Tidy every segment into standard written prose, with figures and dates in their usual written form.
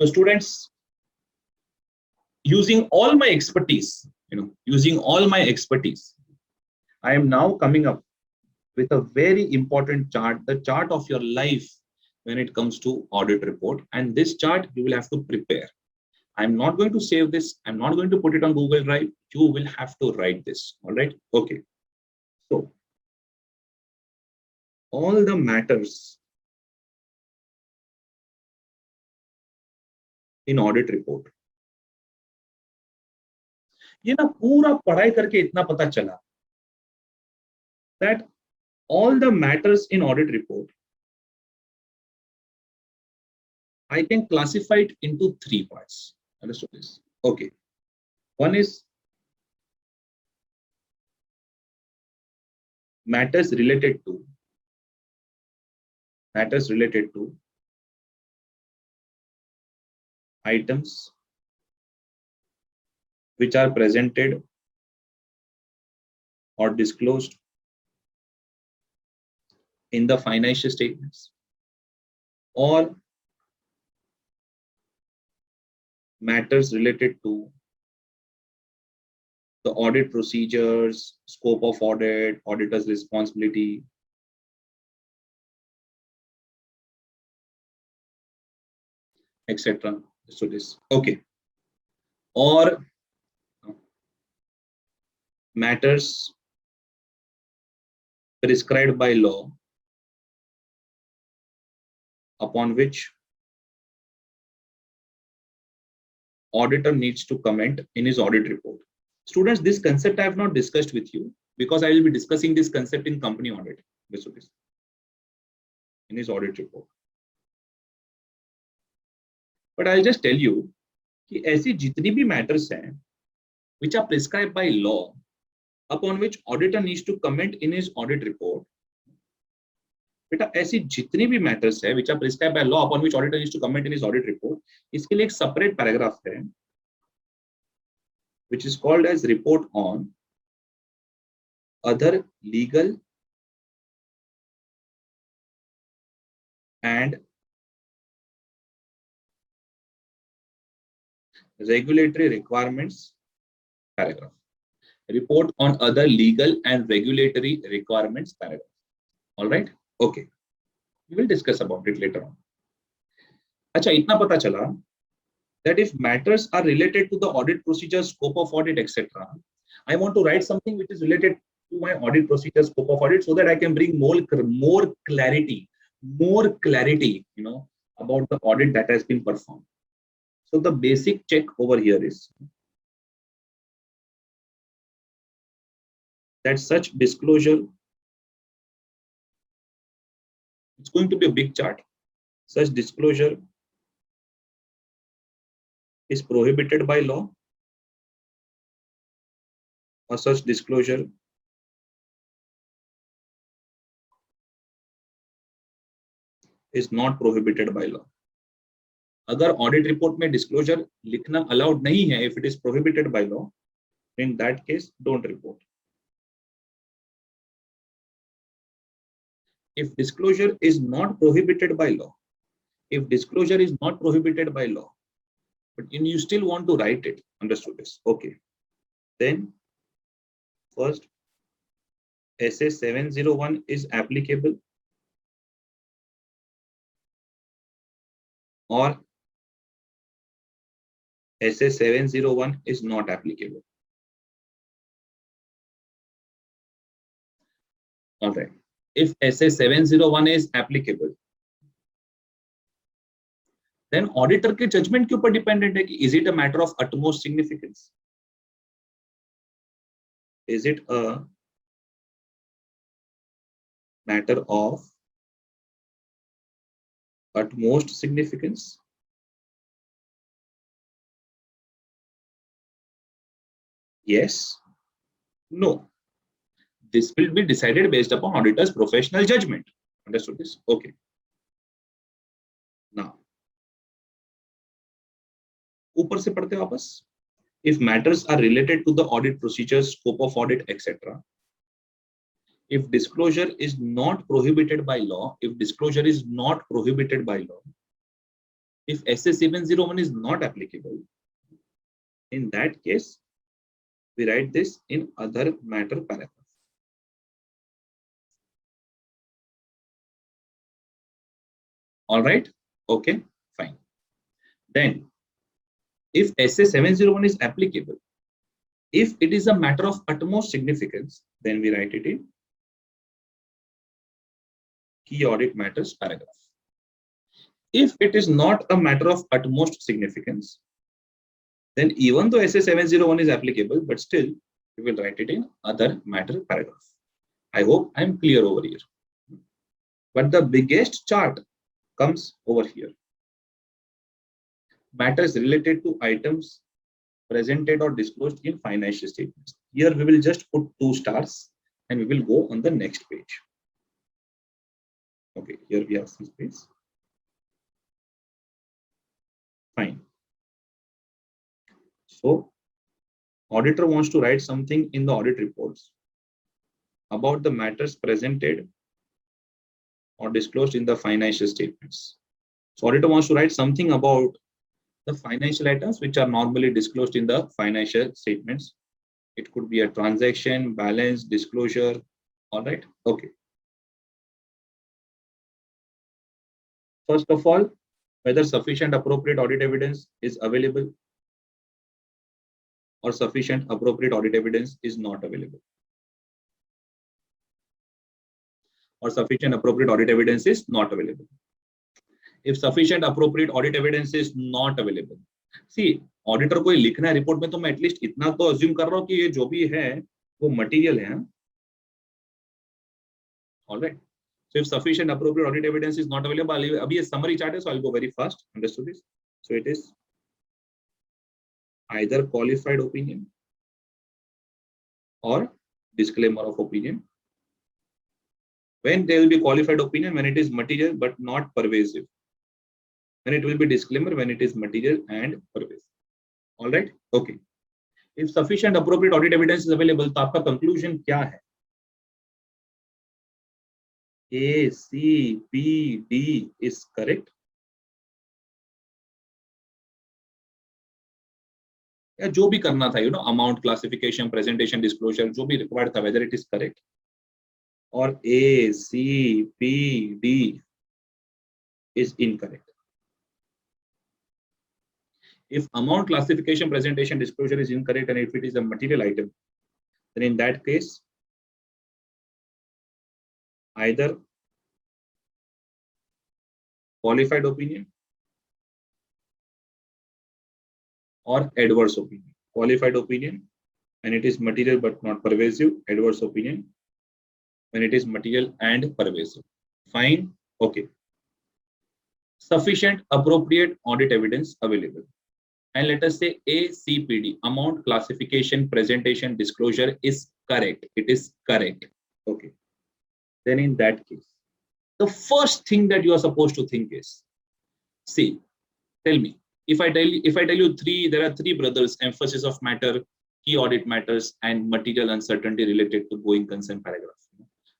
So students, using all my expertise, I am now coming up with a very important chart, the chart of your life when it comes to audit report. And this chart you will have to prepare. I'm not going to save this. I'm not going to put it on Google Drive. You will have to write this. All right. Okay. So all the matters in audit report. ये ना पूरा पढ़ाई करके इतना पता चला that all the matters in audit report, I can classify it into 3 parts. Understood this? Okay. One is matters related to items which are presented or disclosed in the financial statements, or matters related to the audit procedures, scope of audit, auditor's responsibility, etc. So this, okay, or matters prescribed by law upon which auditor needs to comment in his audit report. Students, this concept I have not discussed with you because I will be discussing this concept in company audit. In his audit report. But I'll just tell you कि ऐसी जितनी भी matters हैं which are prescribed by law upon which auditor needs to comment in his audit report. बेटा ऐसी जितनी भी matters है which are prescribed by law upon which auditor needs to comment in his audit report, इसके लिए एक separate paragraph है which is called as report on other legal and regulatory requirements paragraph. Report on other legal and regulatory requirements paragraph. All right. Okay. We will discuss about it later on. अच्छा, इतना पता चला that if matters are related to the audit procedure, scope of audit, etc., I want to write something which is related to my audit procedure, scope of audit, so that I can bring more clarity, about the audit that has been performed. So the basic check over here is that such disclosure, it's going to be a big chart, such disclosure is prohibited by law, or such disclosure is not prohibited by law. अगर audit report में disclosure लिखना allowed नहीं है, if it is prohibited by law, in that case don't report. If disclosure is not prohibited by law, but you still want to write it, understood this? Okay. Then first, SA 701 is applicable, or SA 701 is not applicable. All right. If SA 701 is applicable, then auditor के judgment के ऊपर dependent है कि is it a matter of utmost significance? Is it a matter of utmost significance? Yes, no. This will be decided based upon auditor's professional judgment. Understood this? Okay. Now, ऊपर से पढ़ते वापस. If matters are related to the audit procedures, scope of audit, etc., if disclosure is not prohibited by law, If SA 701 is not applicable, in that case, we write this in other matter paragraph. All right. Okay. Fine. Then, if SA 701 is applicable, if it is a matter of utmost significance, then we write it in key audit matters paragraph. If it is not a matter of utmost significance, then even though SA 701 is applicable, but still we will write it in other matter paragraph. I hope I'm clear over here. But the biggest chart comes over here. Matters related to items presented or disclosed in financial statements. Here we will just put 2 stars and we will go on the next page. Okay, here we have some space. Fine. So, auditor wants to write something in the audit reports about the matters presented or disclosed in the financial statements. So, auditor wants to write something about the financial items which are normally disclosed in the financial statements. It could be a transaction, balance, disclosure. All right. Okay. First of all, whether sufficient appropriate audit evidence is available or sufficient appropriate audit evidence is not available. Or sufficient appropriate audit evidence is not available. If sufficient appropriate audit evidence is not available, see, auditor को लिखना है report में, तो मैं at least इतना तो assume कर रहा हूँ कि ये जो भी है वो मटेरियल है. All right. So if sufficient appropriate audit evidence is not available, अभी ये summary chart है, so I'll go very fast. Understood this? So it is either qualified opinion or disclaimer of opinion. When there will be qualified opinion, when it is material but not pervasive. When it will be disclaimer, when it is material and pervasive. All right. Okay. If sufficient appropriate audit evidence is available, तो आपका conclusion क्या है? A, C, B, D is correct. या जो भी करना था, amount classification, presentation, disclosure, जो भी required था, whether it is correct. Or A, C, B, D is incorrect. If amount classification, presentation, disclosure is incorrect, and if it is a material item, then in that case, either qualified opinion or adverse opinion. Qualified opinion when it is material but not pervasive. Adverse opinion when it is material and pervasive. Fine. Okay. Sufficient appropriate audit evidence available. And let us say ACPD, amount classification, presentation, disclosure is correct. It is correct. Okay. Then in that case, the first thing that you are supposed to think is, see, tell me, if I tell you there are 3 brothers, emphasis of matter, key audit matters, and material uncertainty related to going concern paragraph.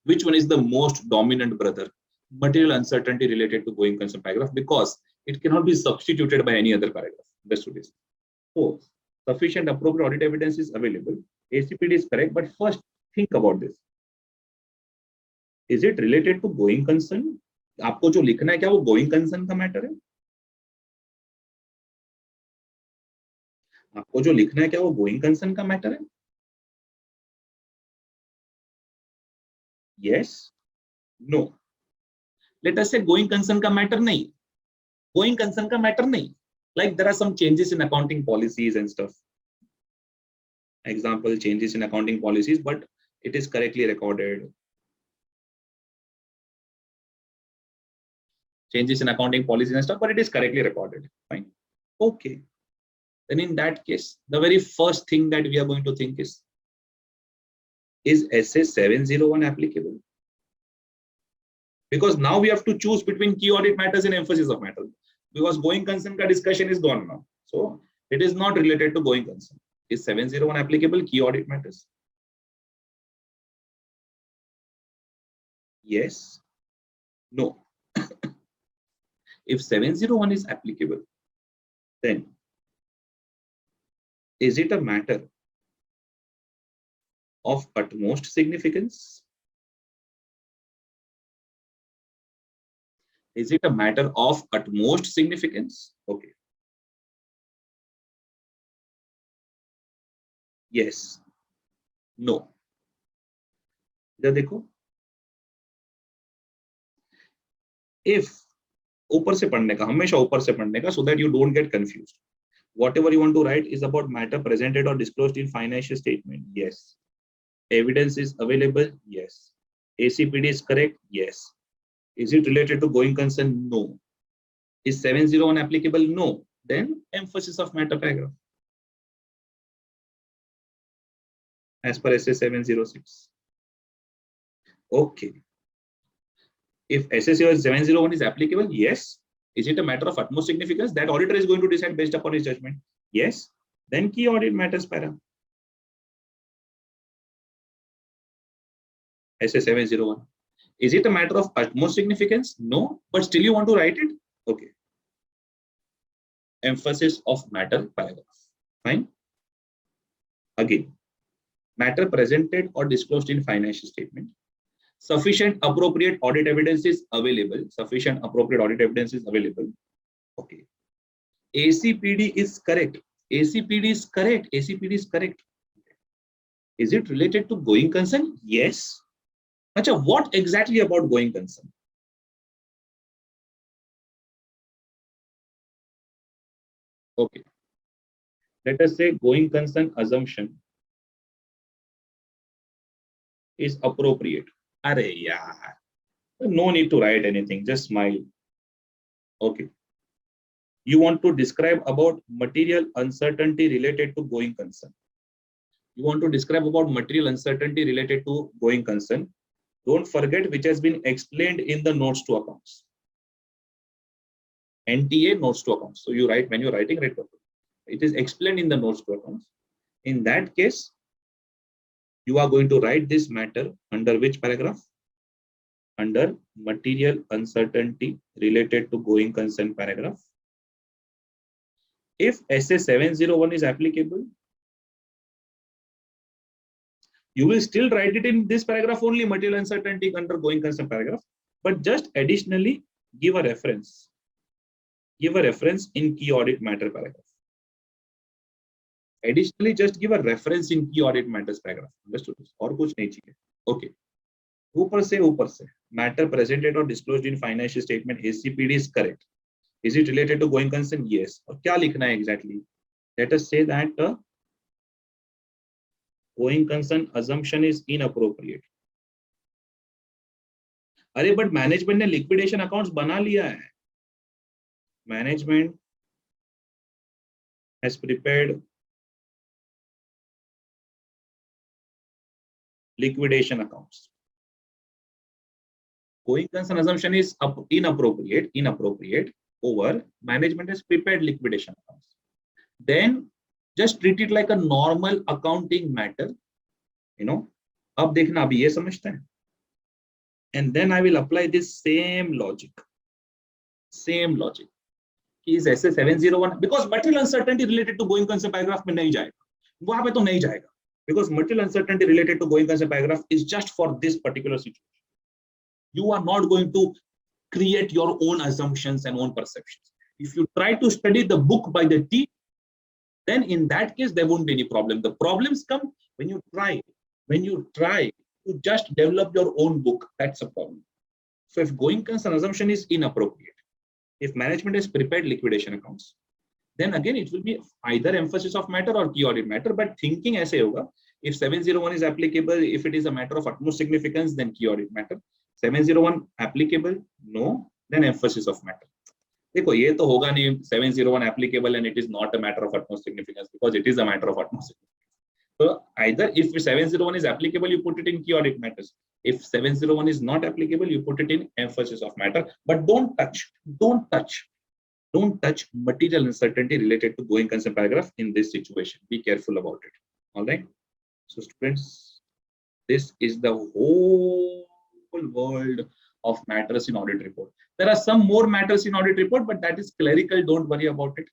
Which one is the most dominant brother? Material uncertainty related to going concern paragraph, because it cannot be substituted by any other paragraph. Understood this? So, sufficient appropriate audit evidence is available. ACPD is correct, but first think about this. Is it related to going concern? आपको जो लिखना है क्या वो going concern का matter है? आपको जो लिखना है क्या वो going concern का मैटर है? Yes, no. Let us say going concern का मैटर नहीं. Going concern का मैटर नहीं. Like there are some changes in accounting policies and stuff. Example, changes in accounting policies, but it is correctly recorded. Changes in accounting policies and stuff, but it is correctly recorded. Fine. Okay. Then in that case, the very first thing that we are going to think is SA 701 applicable? Because now we have to choose between key audit matters and emphasis of matter. Because going concern ka discussion is gone now. So it is not related to going concern. Is 701 applicable? Key audit matters? Yes. No. If 701 is applicable, then is it a matter of utmost significance? Is it a matter of utmost significance? Okay. Yes. No. इधर देखो, if ऊपर से पढ़ने का, हमेशा ऊपर से पढ़ने का, so that you don't get confused. Whatever you want to write is about matter presented or disclosed in financial statement. Yes. Evidence is available. Yes. ACPD is correct. Yes. Is it related to going concern? No. Is 701 applicable? No. Then emphasis of matter paragraph as per SA 706. Okay. If SA 701 is applicable, yes. Is it a matter of utmost significance? That auditor is going to decide based upon his judgment. Yes. Then key audit matters para. SA 701. Is it a matter of utmost significance? No. But still you want to write it? Okay. Emphasis of matter paragraph. Fine. Again, matter presented or disclosed in financial statement. Sufficient appropriate audit evidence is available. Sufficient appropriate audit evidence is available. Okay. ACPD is correct. ACPD is correct. ACPD is correct. Is it related to going concern? Yes. Achha, what exactly about going concern? Okay. Let us say going concern assumption is appropriate. Are yaar. No need to write anything. Just smile. Okay. You want to describe about material uncertainty related to going concern. You want to describe about material uncertainty related to going concern. Don't forget which has been explained in the notes to accounts. NTA notes to accounts. So you write, when you're writing, write properly. It is explained in the notes to accounts. In that case, you are going to write this matter under which paragraph? Under material uncertainty related to going concern paragraph. If SA 701 is applicable, you will still write it in this paragraph only, material uncertainty under going concern paragraph, but just additionally give a reference. Give a reference in key audit matter paragraph. Additionally, just give a reference in key audit matters paragraph. Understood? और कुछ नहीं चाहिए. Okay. ऊपर से matter presented or disclosed in financial statement ACPD is correct. Is it related to going concern? Yes. और क्या लिखना है exactly? Let us say that going concern assumption is inappropriate. अरे but management ने liquidation accounts बना लिया है. Management has prepared liquidation accounts. Going concern assumption is inappropriate over management has prepared liquidation accounts. Then just treat it like a normal accounting matter. You know, अब देखना अभी ये समझते हैं. And then I will apply this same logic. Same logic. Is SA 701 because material uncertainty related to going concern paragraph में नहीं जाएगा. वहां पे तो नहीं जाएगा. Because material uncertainty related to going concern paragraph is just for this particular situation. You are not going to create your own assumptions and own perceptions. If you try to study the book by the T, then in that case there won't be any problem. The problems come when you try to just develop your own book. That's a problem. So if going concern assumption is inappropriate, if management has prepared liquidation accounts, then again it will be either emphasis of matter or key audit matter. But thinking ऐसे होगा, if 701 is applicable, if it is a matter of utmost significance, then key audit matter. 701 applicable, no, then emphasis of matter. देखो ये तो होगा नहीं 701 applicable and it is not a matter of utmost significance, because it is a matter of utmost significance. So either if 701 is applicable, you put it in key audit matters. If 701 is not applicable, you put it in emphasis of matter. But don't touch material uncertainty related to going concern paragraph in this situation. Be careful about it. All right. So students, this is the whole world of matters in audit report. There are some more matters in audit report, but that is clerical. Don't worry about it.